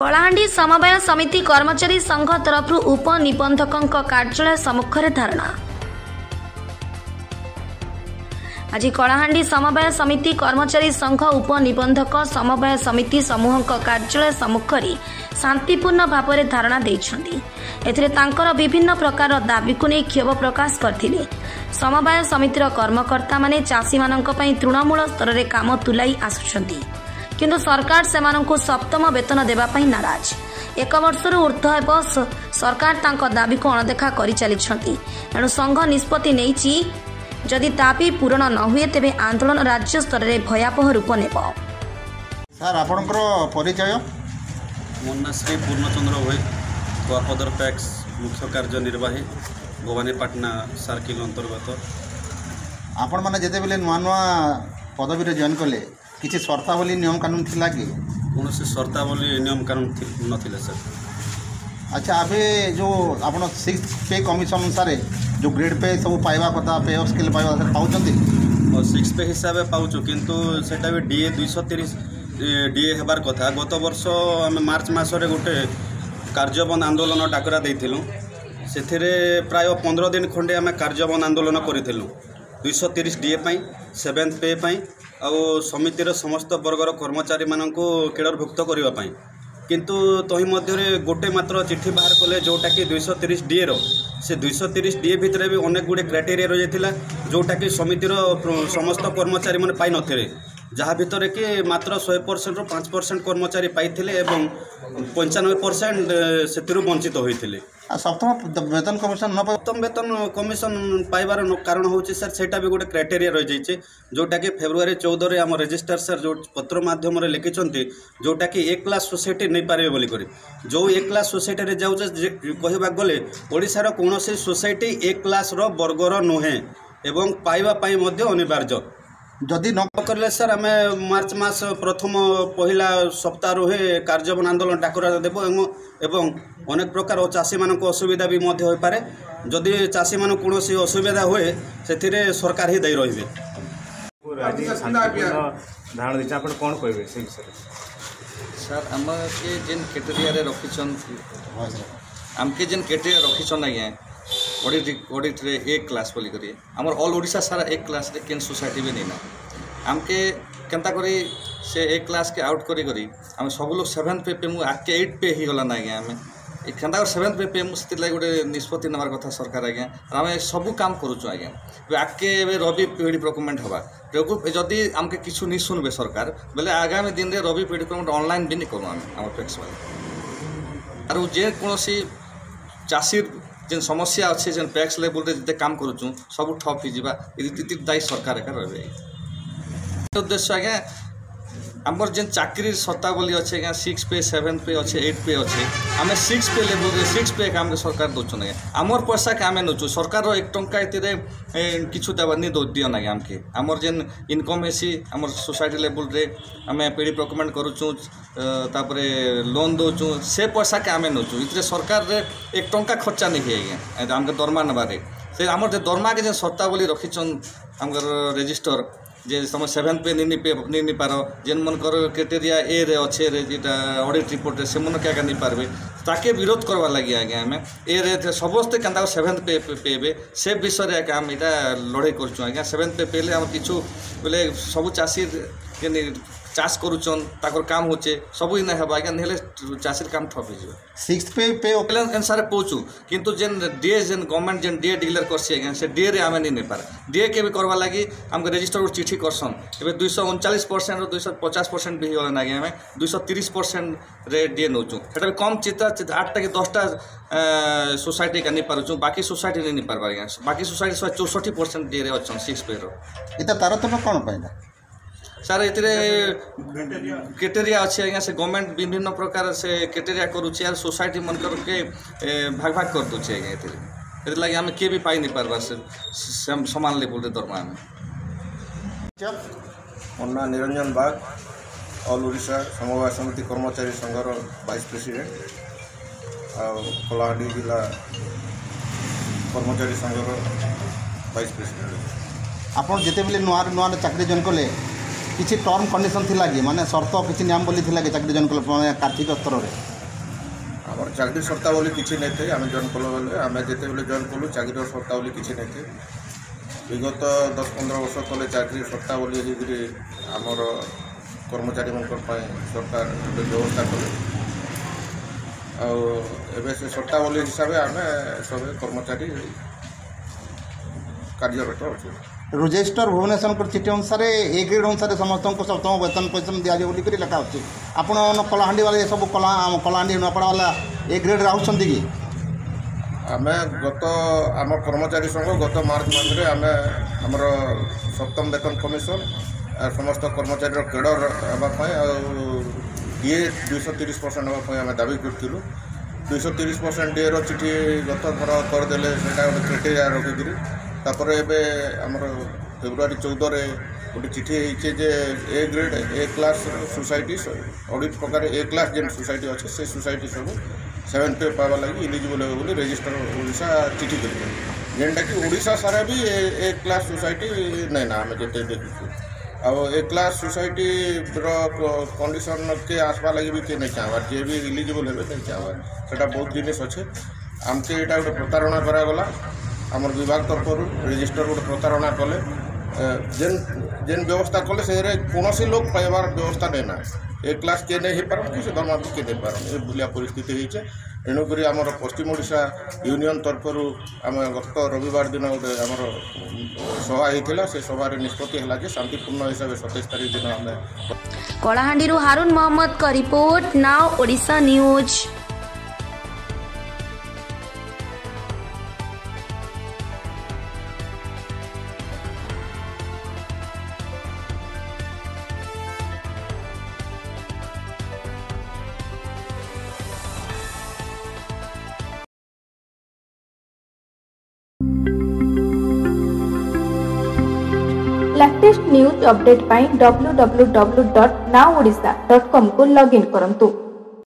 कलाहांडी समवाय समिति कर्मचारी संघ तरफ उपनिबंधकों कार्यालय सम्मुखें धारणा। आज कलाहांडी समवाय समिति कर्मचारी संघ उपनिबंधक समवाय समिति समूह कार्यालय सम्मुखें शांतिपूर्ण भाव में धारणा देते विभिन्न प्रकार दाबी को नहीं क्षोभ प्रकाश करते। समवाय समितिर कर्मकर्ता माने चाषी मानक पई तृणमूल स्तर में काम तुलाई आसुछंती, किंतु सरकार सेमानंकु सप्तम वेतन देवा पई नाराज। एक वर्षर ऊर्ध्व हेब सरकार तांको दाबी को अणदेखा करि चलिछंती। एणु संघ निष्पत्ति नेइछि जदि दाबी पूरण न हुए तेबे आंदोलन राज्य स्तर में भयावह रूप नेब। सर आपनकर परिचय? मोन्ना श्री पूर्णचंद्र भोई, गोआपदर पैक्स मुख्य कार्यनिर्वाही, भवानीपाटना सर्किल अंतर्गत। आपण माने जेते बेले नुआ नुआ पदवी रे जॉइन कले किसी शर्तावली नियम कानून थिला कि? कौन से शर्तावली नियम कानून नथिले सर। अच्छा, अबे जो आपण 6th पे कमिशन अनुसार जो ग्रेड पे सब पाइबा कथा पे ऑफ स्केल पाइबा सर पाउचंती और 6 पे हिसाब से पाउछु, किंतु सेटा भी डीए 230 डीए हेबार कथा। गत वर्ष आम मार्च मासरे गोटे कार्यबंद आंदोलन डाकरा देइथिलु। सेथिरे प्राय 15 दिन खंडे आम कार्यबंद आंदोलन करिथिलु 230 डीए पाई, 7th पे पाई आउ समितिर समस्त वर्गर कर्मचारी मानक केडरभुक्त करने। किंतु तही मध्य गोटे मात्र चिठी बाहर कले जोटा कि 230 डीए से 230 डीए भितर भी अनेक गुड़े क्राइटेरिया रही है जोटा कि समितिर समस्त कर्मचारी मैंने पाई नथिले, जहाँ भितर कि मात्र 100% 5% कर्मचारी पाइथिले एवं 95% से वंचित होइथिले। सप्तम वेतन कमिशन न सप्तम वेतन कमिशन पाइबार कारण हूँ सर सेटा भी गोटे क्राइटेरिया रही जाइए जोटा कि फेब्रुआरी 14 रे आम रजिस्ट्रार सर जो पत्र माध्यम लिखिं जोटा कि ए क्लास सोसाइटी नहीं पारे बोलिक जो ए क्लास सोसाइटी जाऊे कहवाक गले ओडिशार कौन सोसाइटी ए क्लास वर्गर नुहे एवं पाइबा अनिवार्य। जदि न करें सर आम मार्च मास प्रथम पहला सप्ताह रुहे कार्यबंद आंदोलन डाकरा देव एवं अनेक प्रकार चाषी मानक असुविधा भी हो पारे। जदि चाषी मान कौन असुविधा हुए से सरकार ही दे रही। सर आमके जेन क्राइटेरिया रखिछन आमके जेन क्राइटेरिया रखिछन आज्ञा ऑडिट रे ए क्लास बोली करी आमर ऑल ओडिशा सारा ए क्लास रे केन सोसाइटी भी नहीं ना आमके केंता करी से ए क्लास के आउट करी करी आम सब लोग 7th पे मु आके 8 पे ही गला ना आज्ञा आम केंता 7th पे मु स्थित लाग गोटे निष्पत्ति नबार कथा सरकार आज्ञा आम सब काम करूछु आज्ञा आके रवि पीढ़ी प्रॉक्यूरमेंट हवा जदि आमके किछु नहीं सुनबे सरकार बोले आगामी दिन रे रवि पीढ़ी प्रॉक्यूरमेंट ऑनलाइन भी नहीं करू आम टैक्स वाले आरो जे कोनोसी चाषी जेन समस्या अच्छे जेन टैक्स लेवल रे जिते काम करूँ सब ठप हो दायी सरकार एका रही। उद्देश्य आज्ञा आमर जेन चाकरी शर्तावली अच्छे आज्ञा 6 पे 7 पे अच्छे 8 पे अच्छे आम 6 पे लेवल रे 6 पे आम सरकार दौन आज्ञा आमर पैसा के आम नौचु सरकार 1 टंका ये किछु देवानी दियन आज्ञा आमके आमर जेन इनकम हेसी आमर सोसाइटी लेवल रे आम पीढ़ी प्रॉक्यूरमेंट करूँ तापरे लोन दौचु से पैसा के आम नौचु इतने सरकार रे 1 टंका खर्चा नहीं है आज्ञा आमके दरमा नबारे से आमर जे दरमा के जेन शर्तावली रखिछन आमर रजिस्टर जे तुम 7th पे नहीं पार जेन मनकर क्राइटेरिया ए रे अच्छे रे जेटा ऑडिट रिपोर्ट से मन क्या नहीं पारबे ताके विरोध करवा लगी आज्ञा आम ए रे समस्ते क्या 7th पे पेबे से विषय आम यहाँ लड़ाई करूँ आज्ञा 7th पे पेले आम किछु बोले सब चाषी चाष करुचन ताकर काम होचे सब ही नहीं आज्ञा नहीं चाषी काम ठप हो 6th पे अनुसार पहुँचू किंतु जेन डीए जेन गवर्नमेंट जेन डीए डिक्लेयर करसी आज्ञा से डीए रे आम नहीं पार डीए के भी करवा लगी आमको रजिस्टर को चिठी करसन ए 239% 250% भी होगा आज्ञा आम 230% रे डीए नौचु सेटा भी कम चिता 8टा कि 10टा सोसाइटी का नहीं पार्चु बाकी सोसाइटी नहीं पार आज्ञा बाकी सोसाइटी 64% डीए रे अच्छा 6 पे इतना तारतम्य कौन पाइला सर ये क्राइटेरिया अच्छे आज्ञा से गवर्नमेंट विभिन्न प्रकार से क्राइटेरिया करुचे यार सोसाइटी मन करके भाग भाग कर दूचे आज्ञा ये लगे आम किए भी पाई नहीं पार्बा से समान लेवल रे दरमा आम। मोन्ना निरंजन बाग ऑल ओडिशा समवाय समिति कर्मचारी संघर वाइस प्रेसिडेंट आ कलाहांडी जिला कर्मचारी संघर वाइस प्रेसिडेंट। आपन जेते बेले नुआ नुआ चाकरी जॉइन कले किसी टर्म कंडीशन थिला कि माने शर्त किसी नियम बोली थिला कि चाकरी जॉइन कले आर्थिक स्तर में आम चाकरी सर्तावली किसी नहीं थे आम जॉइन कल बेले आम जिते बेले जॉइन कलु चाकरी सर्तावली किसी नहीं थे विगत 10-15 वर्ष तले चाकरी सर्तावली आमर कर्मचारी मान सरकार व्यवस्था कले आवे से सर्तावली हिसाब से आम सब कर्मचारी कार्यरत अच्छे रजिस्टर भुवनेश्वर चिठी अनुसार ए ग्रेड अनुसार समस्त को सप्तम वेतन पैसा दिज्व बोलिक लिखा अच्छे आपण कलाहांडी वाले सब कलाहांडी नपड़ा वाला ए ग्रेड आउट कि आम गत आम कर्मचारी संघ गत मार्च मास आम आमर सप्तम वेतन कमिशन समस्त कर्मचारी केडर हाँपाई डीए 230% हाँपाई आम दाबी करूँ 230% डीए चिठी गत थर करदे से गोटे क्राइटेरिया रखिकी तापर एमर फेब्रुआरी 14 गोटे चिठी होती जे A grade A class society audit प्रकार ए क्लास जेन सोसाइटी अच्छे से सोसाइटी सब 7 पे पावा लगी इलिजिबल हो बोली रजिस्टर ओडिशा चिठी कर जेनटा कि ओडिशा सारा भी ए क्लास सोसाइटी नहीं ना आम जिते देखु आ ए क्लास सोसाइटी कंडीशन के आसवा लगी भी किए नहीं चाहबार जे भी इलिजिबल हे नहीं चाहबार से बहुत जिनिस अच्छे आमके यहाँ गोटे प्रतारणा करागला आमर विभाग तरफ रजिस्टर गोटे प्रतारणा कले जेन जेन व्यवस्था कले से कौन लोग पाइबार व्यवस्था नहीं ना ए क्लास किए नहीं पार कि से दरमा भी किए नहीं पार ये भूलिया परिस्थिति होइछे तेणुक आमर पश्चिम ओडिशा यूनियन तरफ आम गत रविवार दिन गोटे आमर सभा होता से सभार निष्पत्ति है शांतिपूर्ण हिसाब से 27 तारीख दिन आम कलाहांडी हारून मोहम्मद का report now Odisha news. Latest news update पाई www.nowodisha.com को लॉगिन करंतु।